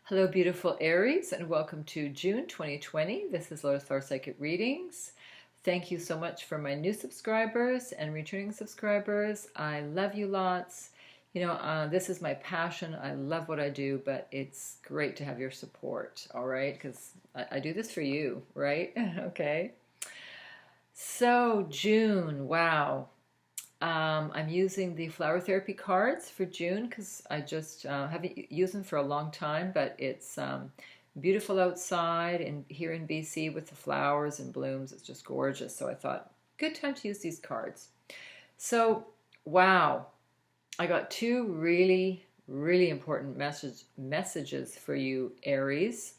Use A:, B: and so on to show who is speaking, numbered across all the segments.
A: Hello, beautiful Aries, and welcome to June 2020. This is Lotus Flower Psychic Readings. Thank you so much for my new subscribers and returning subscribers. I love you lots. This is my passion. I love what I do, but it's great to have your support, all right? Because I do this for you, right? Okay. So, June, wow. I'm using the flower therapy cards for June because I just haven't used them for a long time, but it's beautiful outside and here in BC with the flowers and blooms. It's just gorgeous. So I thought, good time to use these cards. So, wow, I got two really, really important messages for you, Aries.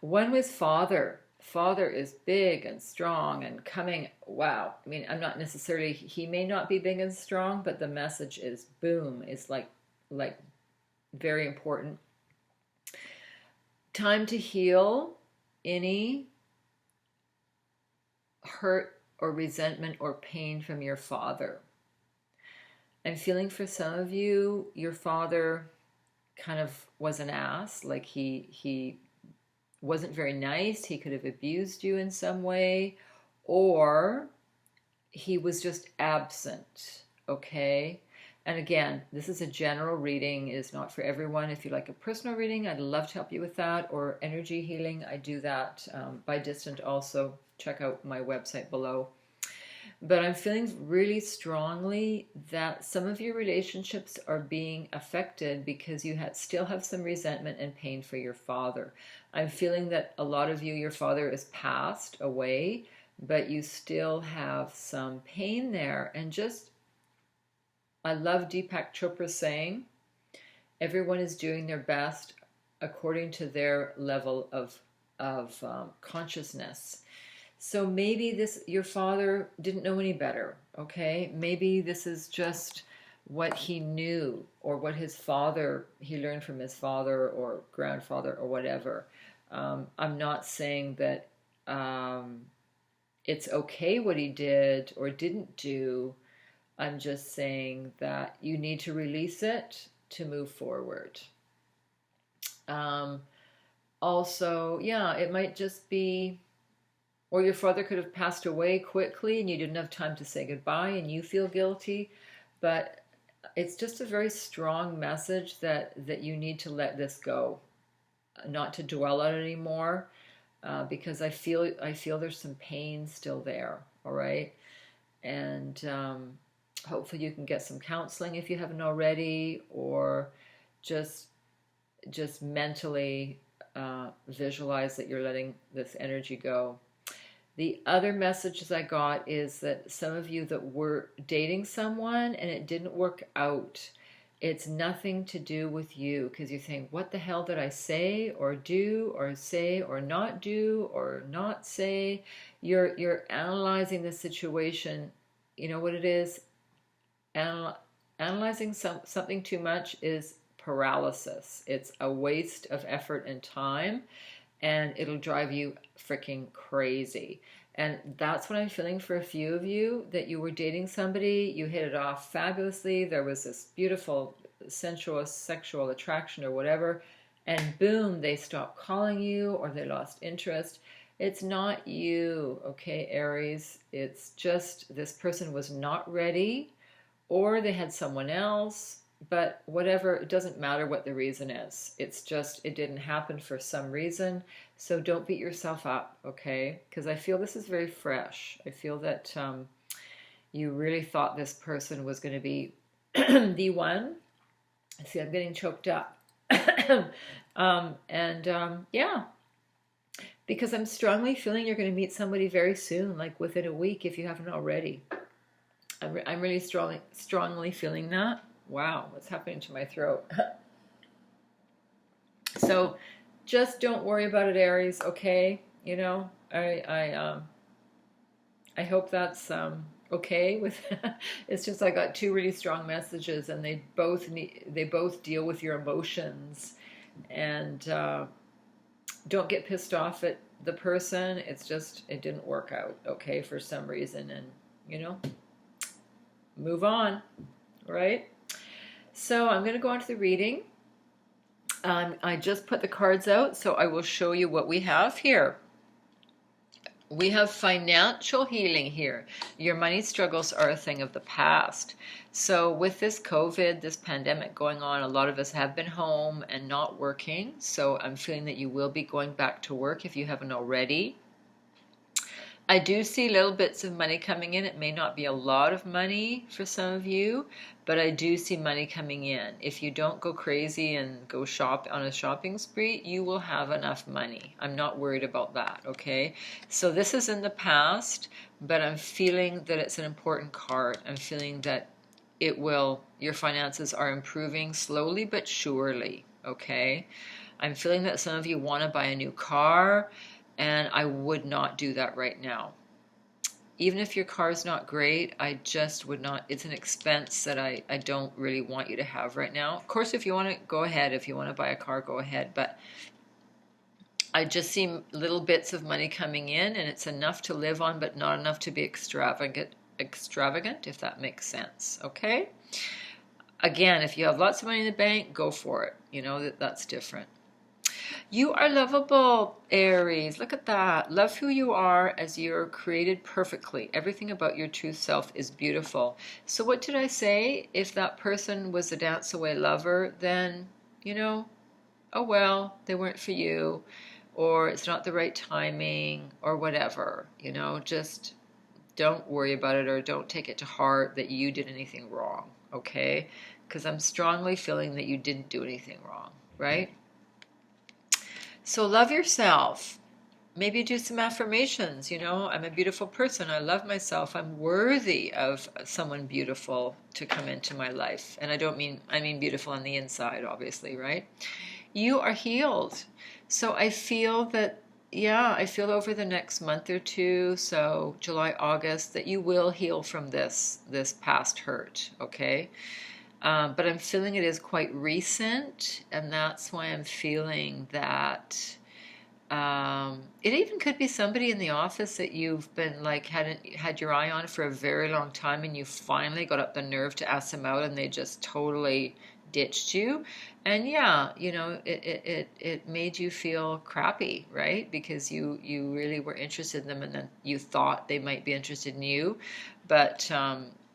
A: One was Father. Father is big and strong and coming. Wow. I mean, I'm not necessarily, he may not be big and strong, but the message is boom, is like very important. Time to heal any hurt or resentment or pain from your father. I'm feeling for some of you, your father kind of was an ass, like he wasn't very nice. He could have abused you in some way, or he was just absent, okay? And again, this is a general reading, is not for everyone. If you like a personal reading, I'd love to help you with that, or energy healing. I do that by distant also. Check out my website below. But I'm feeling really strongly that some of your relationships are being affected because you still have some resentment and pain for your father. I'm feeling that a lot of you, your father is passed away, but you still have some pain there. And just, I love Deepak Chopra saying, everyone is doing their best according to their level of consciousness. So maybe your father didn't know any better, okay? Maybe this is just what he knew, or what he learned from his father or grandfather or whatever. I'm not saying that it's okay what he did or didn't do. I'm just saying that you need to release it to move forward. Also, yeah, it might just be, or your father could have passed away quickly and you didn't have time to say goodbye and you feel guilty. But it's just a very strong message that you need to let this go, not to dwell on it anymore, because I feel there's some pain still there, all right? And hopefully you can get some counseling if you haven't already, or just mentally visualize that you're letting this energy go. The other messages I got is that some of you that were dating someone and it didn't work out, it's nothing to do with you, because you're saying, what the hell did I say or do or say or not do or not say? You're analyzing the situation. You know what it is? Analyzing something too much is paralysis. It's a waste of effort and time, and it'll drive you freaking crazy. And that's what I'm feeling for a few of you, that you were dating somebody, you hit it off fabulously, there was this beautiful sensuous sexual attraction or whatever, and boom, they stopped calling you or they lost interest. It's not you, okay, Aries? It's just this person was not ready, or they had someone else. But whatever, it doesn't matter what the reason is. It's just, it didn't happen for some reason. So don't beat yourself up, okay? Because I feel this is very fresh. I feel that you really thought this person was going to be the one. See, I'm getting choked up. Yeah, because I'm strongly feeling you're going to meet somebody very soon, like within a week if you haven't already. I'm really strongly feeling that. Wow, what's happening to my throat? So just don't worry about it, Aries, okay? You know, I hope that's okay with it's just I got two really strong messages, and they both deal with your emotions. And don't get pissed off at the person. It's just it didn't work out, okay, for some reason, and move on, right? So I'm going to go on to the reading. I just put the cards out, so I will show you what we have here. We have financial healing here. Your money struggles are a thing of the past. So with this COVID, this pandemic going on, a lot of us have been home and not working. So I'm feeling that you will be going back to work if you haven't already. I do see little bits of money coming in. It may not be a lot of money for some of you, but I do see money coming in. If you don't go crazy and go shop on a shopping spree, you will have enough money. I'm not worried about that, okay? So this is in the past, but I'm feeling that it's an important card. I'm feeling that your finances are improving slowly but surely, okay? I'm feeling that some of you want to buy a new car, and I would not do that right now. Even if your car is not great, I just would not. It's an expense that I don't really want you to have right now. Of course, if you want to, go ahead. If you want to buy a car, go ahead. But I just see little bits of money coming in, and it's enough to live on, but not enough to be extravagant, if that makes sense, okay? Again, if you have lots of money in the bank, go for it. You know, that's different. You are lovable, Aries. Look at that. Love who you are as you're created perfectly. Everything about your true self is beautiful. So what did I say? If that person was a dance away lover, then, you know, oh well, they weren't for you, or it's not the right timing, or whatever. You know, just don't worry about it, or don't take it to heart that you did anything wrong, okay? Because I'm strongly feeling that you didn't do anything wrong, right? So love yourself. Maybe do some affirmations, you know, I'm a beautiful person. I love myself. I'm worthy of someone beautiful to come into my life. And I mean beautiful on the inside, obviously, right? You are healed. So I feel that, yeah, I feel over the next month or two, so July, August, that you will heal from this past hurt, okay? But I'm feeling it is quite recent, and that's why I'm feeling that it even could be somebody in the office that you've been like had your eye on for a very long time, and you finally got up the nerve to ask them out, and they just totally ditched you. And yeah, you know, it made you feel crappy, right? Because you really were interested in them, and then you thought they might be interested in you. But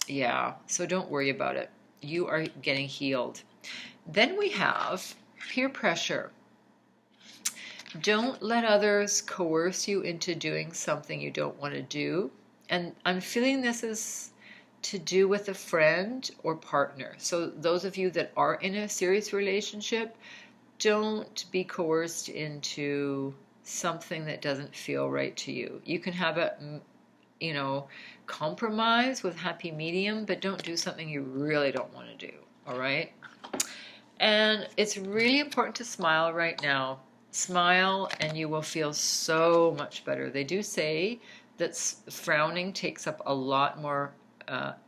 A: yeah, so don't worry about it. You are getting healed. Then we have peer pressure. Don't let others coerce you into doing something you don't want to do. And I'm feeling this is to do with a friend or partner. So those of you that are in a serious relationship, don't be coerced into something that doesn't feel right to you. You can have a, you know, compromise with happy medium, but don't do something you really don't want to do, all right? And it's really important to smile right now. Smile and you will feel so much better. They do say that frowning takes up a lot more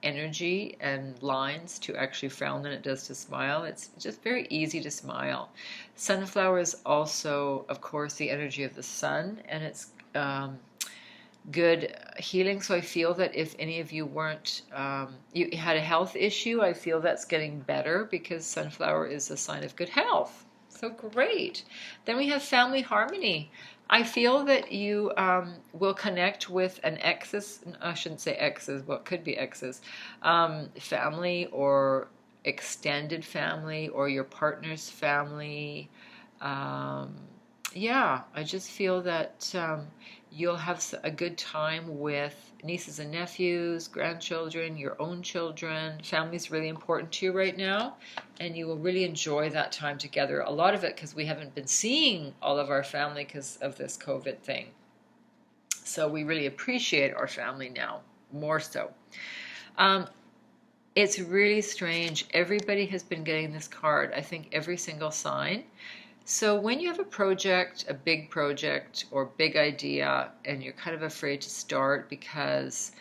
A: energy and lines to actually frown than it does to smile. It's just very easy to smile. Sunflower is also, of course, the energy of the sun, and it's good healing. So I feel that if any of you weren't, you had a health issue, I feel that's getting better because sunflower is a sign of good health. So great. Then we have family harmony. I feel that you will connect with an ex's, I shouldn't say ex's, well, it could be ex's, family or extended family or your partner's family. Yeah, I just feel that you'll have a good time with nieces and nephews, grandchildren, your own children. Family's really important to you right now, and you will really enjoy that time together. A lot of it because we haven't been seeing all of our family because of this COVID thing. So we really appreciate our family now, more so. It's really strange. Everybody has been getting this card, I think every single sign. So when you have a project, a big project or big idea, and you're kind of afraid to start because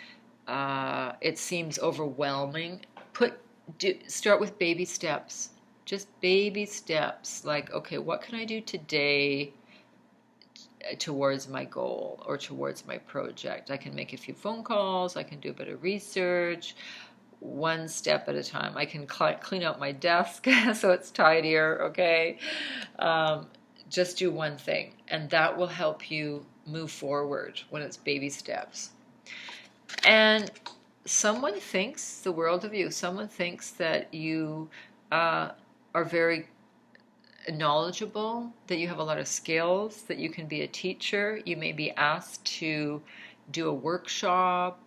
A: it seems overwhelming, start with baby steps. Just baby steps. Like, okay, what can I do today towards my goal or towards my project? I can make a few phone calls. I can do a bit of research. one step at a time. I can clean out my desk so it's tidier, okay? Just do one thing, and that will help you move forward when it's baby steps. And someone thinks the world of you. Someone thinks that you are very knowledgeable, that you have a lot of skills, that you can be a teacher. You may be asked to do a workshop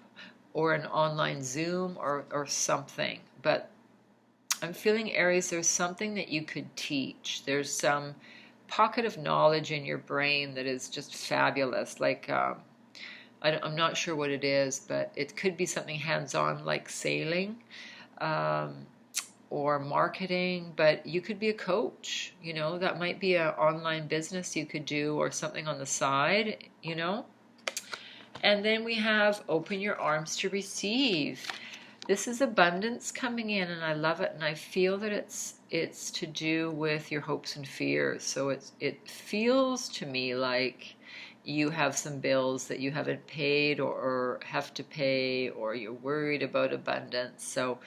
A: or an online Zoom or something. But I'm feeling, Aries, there's something that you could teach. There's some pocket of knowledge in your brain that is just fabulous. Like, I'm not sure what it is, but it could be something hands-on like sailing or marketing, but you could be a coach, you know, that might be an online business you could do or something on the side, you know. And then we have open your arms to receive. This is abundance coming in, and I love it, and I feel that it's to do with your hopes and fears. So it feels to me like you have some bills that you haven't paid or have to pay, or you're worried about abundance. So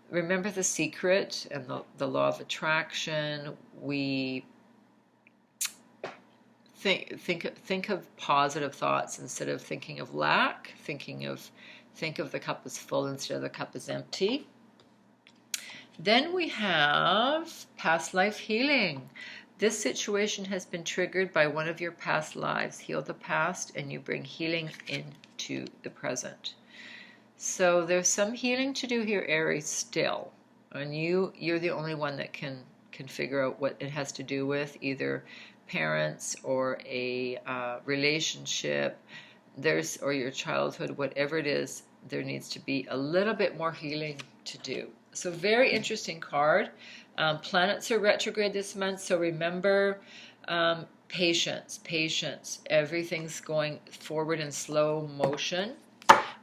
A: remember the secret and the law of attraction. We think of positive thoughts instead of thinking of lack. Think of the cup as full instead of the cup as empty. Then we have past life healing. This situation has been triggered by one of your past lives. Heal the past and you bring healing into the present. So there's some healing to do here, Aries, still. And you're the only one that can figure out what it has to do with, either parents or a relationship, or your childhood, whatever it is. There needs to be a little bit more healing to do. So very interesting card. Planets are retrograde this month, so remember patience. Everything's going forward in slow motion.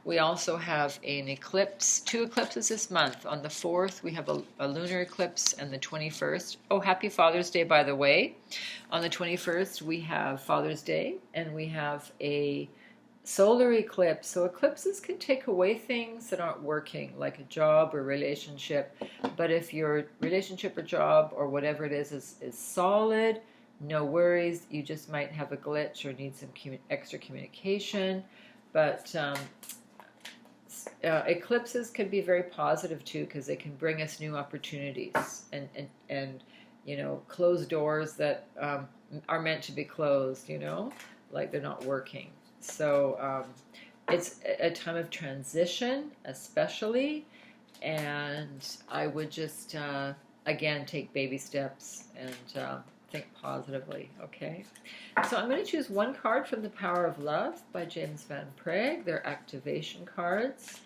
A: We also have an eclipse, 2 eclipses this month. On the 4th, we have a lunar eclipse, and the 21st. Oh, happy Father's Day, by the way. On the 21st, we have Father's Day, and we have a solar eclipse. So eclipses can take away things that aren't working, like a job or relationship. But if your relationship or job or whatever it is solid, no worries. You just might have a glitch or need some extra communication. But eclipses can be very positive too, because they can bring us new opportunities and you know, close doors that are meant to be closed, you know, like they're not working. So it's a time of transition, especially, and I would just again take baby steps and think positively. Okay, so I'm going to choose one card from The Power of Love by James Van Praagh. They're activation cards.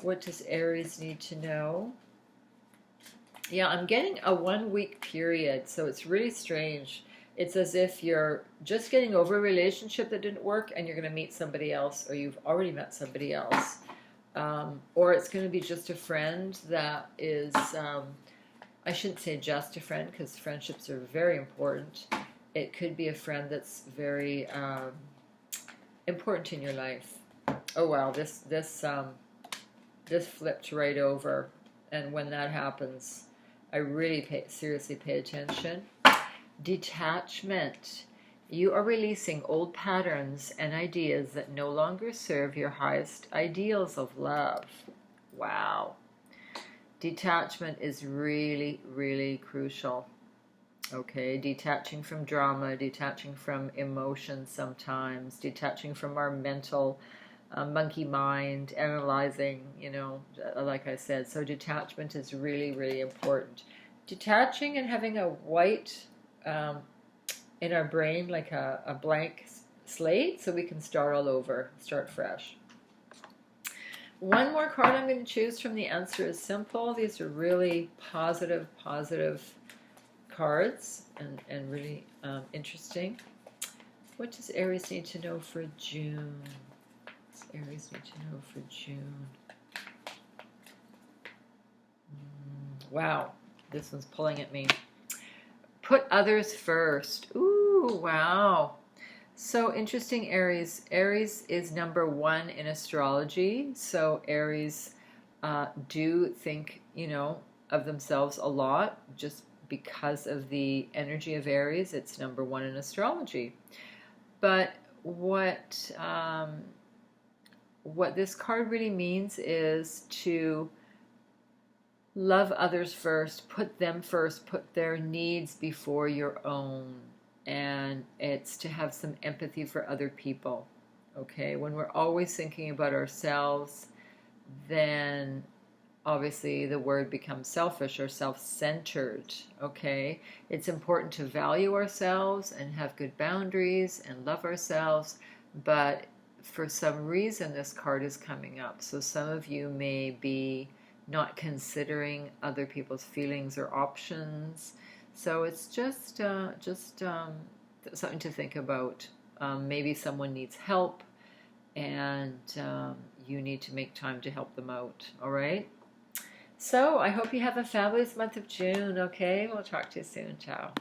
A: What does Aries need to know? Yeah, I'm getting a 1-week period, so it's really strange. It's as if you're just getting over a relationship that didn't work and you're going to meet somebody else, or you've already met somebody else. Or it's going to be just a friend that is, I shouldn't say just a friend, because friendships are very important. It could be a friend that's very important in your life. Oh wow, this flipped right over, and when that happens, I really seriously pay attention. Detachment. You are releasing old patterns and ideas that no longer serve your highest ideals of love. Wow. Detachment is really, really crucial. Okay, detaching from drama, detaching from emotions sometimes, detaching from our mental monkey mind, analyzing, you know, like I said. So detachment is really, really important. Detaching and having a white in our brain, like a blank slate, so we can start all over, start fresh. One more card I'm going to choose from The Answer is Simple. These are really positive cards and really interesting. What does Aries need to know for June? What does Aries need to know for June? Wow, this one's pulling at me. Put others first. Ooh, wow. So interesting, Aries. Aries is number 1 in astrology. So Aries do think, you know, of themselves a lot just because of the energy of Aries. It's number one in astrology. But what this card really means is to love others first, put them first, put their needs before your own. And it's to have some empathy for other people. Okay, when we're always thinking about ourselves, then obviously the word becomes selfish or self-centered. Okay, it's important to value ourselves and have good boundaries and love ourselves, but for some reason this card is coming up, so some of you may be not considering other people's feelings or options. So it's just something to think about. Maybe someone needs help, and you need to make time to help them out. All right. So I hope you have a fabulous month of June. Okay, we'll talk to you soon. Ciao.